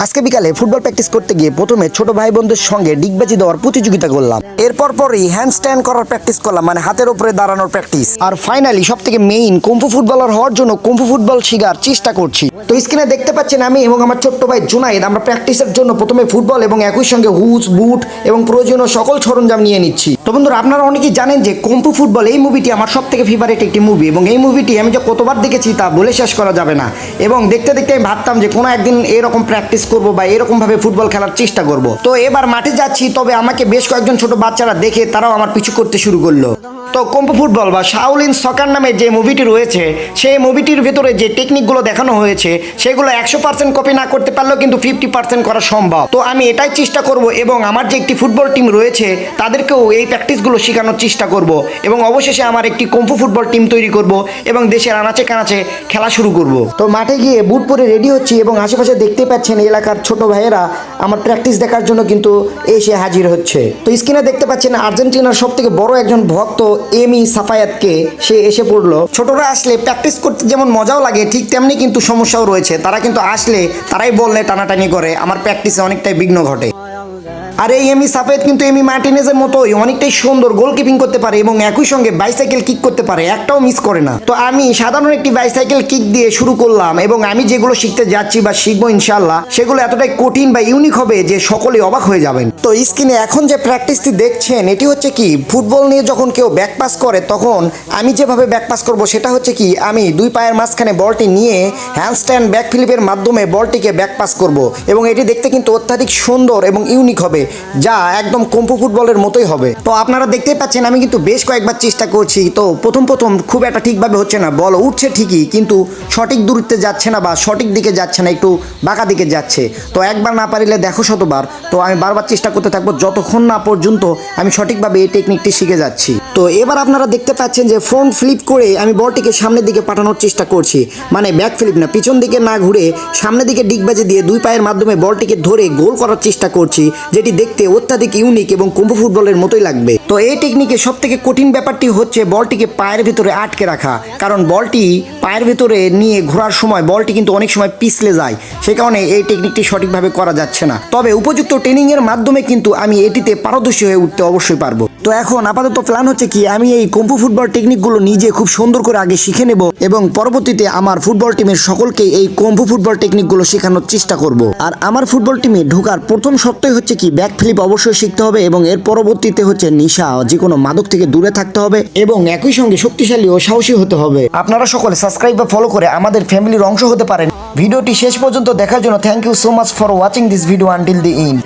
আজকে বিকালে football practice করতে গিয়ে প্রথমে ছোট ভাই বোনদের সঙ্গে ডিগবাজি দেওয়ার প্রতিযোগিতা করলাম। এরপর পরই হ্যান্ডস্ট্যান্ড করার প্র্যাকটিস করলাম, মানে হাতের উপরে দাঁড়ানোর প্র্যাকটিস। আর ফাইনালি সব থেকে মেইন কুম্ফু ফুটবলার হওয়ার জন্য কুম্ফু ফুটবল শেখার চেষ্টা করছি। তো স্ক্রিনে দেখতে পাচ্ছেন আমি এবং আমার ছোট্ট ভাই জুনাইদ আমরা প্র্যাকটিসের জন্য প্রথমে ফুটবল এবং একই সঙ্গে হুজ বুট এবং প্রয়োজনীয় সকল সরঞ্জাম নিয়ে নিচ্ছি। তো বন্ধুরা, আপনারা অনেকেই জানেন যে কুম্ফু ফুটবল এই মুভিটি আমার সব থেকে ফেভারিট একটি মুভি এবং এই মুভিটি আমি যে কতবার দেখেছি তা বলে শেষ করা যাবে না। এবং দেখতে দেখতে আমি ভাবতাম যে কোনো একদিন এরকম প্র্যাকটিস করবো বা এরকম ভাবে ফুটবল খেলার চেষ্টা করব। তো এবার মাঠে যাচ্ছি, তবে আমাকে বেশ কয়েকজন ছোট বাচ্চারা দেখে তারাও আমার পিছু করতে শুরু করলো। তো কুম্ফু ফুটবল বা শাওলিন সকার নামে যে মুভিটি রয়েছে সেই মুভিটির ভেতরে যে টেকনিকগুলো দেখানো হয়েছে সেগুলো 100% কপি না করতে পারলেও কিন্তু 50% করা সম্ভব। তো আমি এটাই চেষ্টা করব এবং আমার যে একটি ফুটবল টিম রয়েছে তাদেরকেও এই প্র্যাকটিসগুলো শেখানোর চেষ্টা করব এবং অবশেষে আমার একটি কুম্ফু ফুটবল টিম তৈরি করব এবং দেশের আনাচে কানাচে খেলা শুরু করব। তো মাঠে গিয়ে বুট পরে রেডি হচ্ছি এবং আশেপাশে দেখতে পাচ্ছেন এলাকার ছোট ভাইয়েরা আমার প্র্যাকটিস দেখার জন্য কিন্তু এসে হাজির হচ্ছে। তো স্ক্রিনে দেখতে পাচ্ছেন আর্জেন্টিনার সব থেকে বড় একজন ভক্ত এমি সাফায়াতকে সে এসে পড়লো। ছোটরা আসলে প্র্যাকটিস করতে যেমন মজাও লাগে ঠিক তেমনি কিন্তু সমস্যাও রয়েছে। তারা কিন্তু আসলে তারাই বললে টানাটানি করে, আমার প্র্যাকটিসে অনেকটাই বিঘ্ন ঘটে। আর এই এমি সাফায়াত কিন্তু এমি মার্টিনেজের মতোই অনেকটাই সুন্দর গোলকিপিং করতে পারে এবং একই সঙ্গে বাইসাইকেল কিক করতে পারে, একটাও মিস করে না। তো আমি সাধারণ একটি বাইসাইকেল কিক দিয়ে শুরু করলাম এবং আমি যেগুলো শিখতে যাচ্ছি বা শিখবো ইনশাল্লাহ সেগুলো এতটাই কঠিন বা ইউনিক হবে যে সকলেই অবাক হয়ে যাবেন। তো স্ক্রিনে এখন যে প্র্যাকটিসটি দেখছেন এটি হচ্ছে কি ফুটবল নিয়ে যখন কেউ ব্যাক পাস করে তখন আমি যেভাবে ব্যাক পাস করব সেটা হচ্ছে কি আমি দুই পায়ের মাঝখানে বলটি নিয়ে হ্যান্ডস্ট্যান্ড ব্যাক ফ্লিপের মাধ্যমে বলটিকে ব্যাক পাস করব এবং এটি দেখতে কিন্তু অত্যাধিক সুন্দর এবং ইউনিক হবে, যা একদম কুম্ফু ফুটবলের মতোই হবে। তো আপনারা দেখতেই পাচ্ছেন আমি কিন্তু বেশ কয়েকবার চেষ্টা করছি। তো প্রথম খুব একটা ঠিকভাবে হচ্ছে না, বল উঠছে ঠিকই কিন্তু সঠিক দূরত্বে যাচ্ছে না বা সঠিক দিকে যাচ্ছে না, একটু বাঁকা দিকে যাচ্ছে। তো একবার না পারিলে দেখো শতবার। তো আমি বারবার চেষ্টা করতে থাকবো যতক্ষণ না পর্যন্ত আমি সঠিকভাবে এই টেকনিকটি শিখে যাচ্ছি। তো এবার আপনারা দেখতে পাচ্ছেন যে ফ্রন্ট ফ্লিপ করে আমি বলটিকে সামনের দিকে পাঠানোর চেষ্টা করছি, মানে ব্যাক ফ্লিপ না, পিছন দিকে না ঘুরে সামনের দিকে ডিগবাজি দিয়ে দুই পায়ের মাধ্যমে বলটিকে ধরে গোল করার চেষ্টা করছি, যেটি দেখতে অত্যাধিক ইউনিক এবং কুম্ফু ফুটবলের মতোই লাগবে। তো এই টেকনিকে সব থেকে কঠিন ব্যাপারটি হচ্ছে বলটিকে পায়ের ভিতরে আটকে রাখা, কারণ বলটি পায়ের ভিতরে নিয়ে ঘোরার সময় বলটি কিন্তু অনেক সময় পিছলে যায়, সে কারণে এই টেকনিকটি সঠিকভাবে করা যাচ্ছে না। তবে উপযুক্ত ট্রেনিং এর মাধ্যমে কিন্তু আমি এটিতে পারদর্শী হয়ে উঠতে অবশ্যই পারবো। তো এখন আপাতত প্ল্যান হচ্ছে কি আমি এই কুম্ফু ফুটবল টেকনিকগুলো নিজে খুব সুন্দর করে আগে শিখে নেব এবং পরবর্তীতে আমার ফুটবল টিমের সকলকে এই কুম্ফু ফুটবল টেকনিকগুলো শেখানোর চেষ্টা করব। আর আমার ফুটবল টিমে ঢোকার প্রথম শর্তই হচ্ছে কি ব্যাক ফ্লিপ অবশ্যই শিখতে হবে এবং এর পরবর্তীতে হচ্ছে নেশা যে কোনো মাদক থেকে দূরে থাকতে হবে এবং একই সঙ্গে শক্তিশালী ও সাহসী হতে হবে। আপনারা সকলে সাবস্ক্রাইব বা ফলো করে আমাদের ফ্যামিলির অংশ হতে পারেন। ভিডিওটি শেষ পর্যন্ত দেখার জন্য thank you so much for watching this video until the and.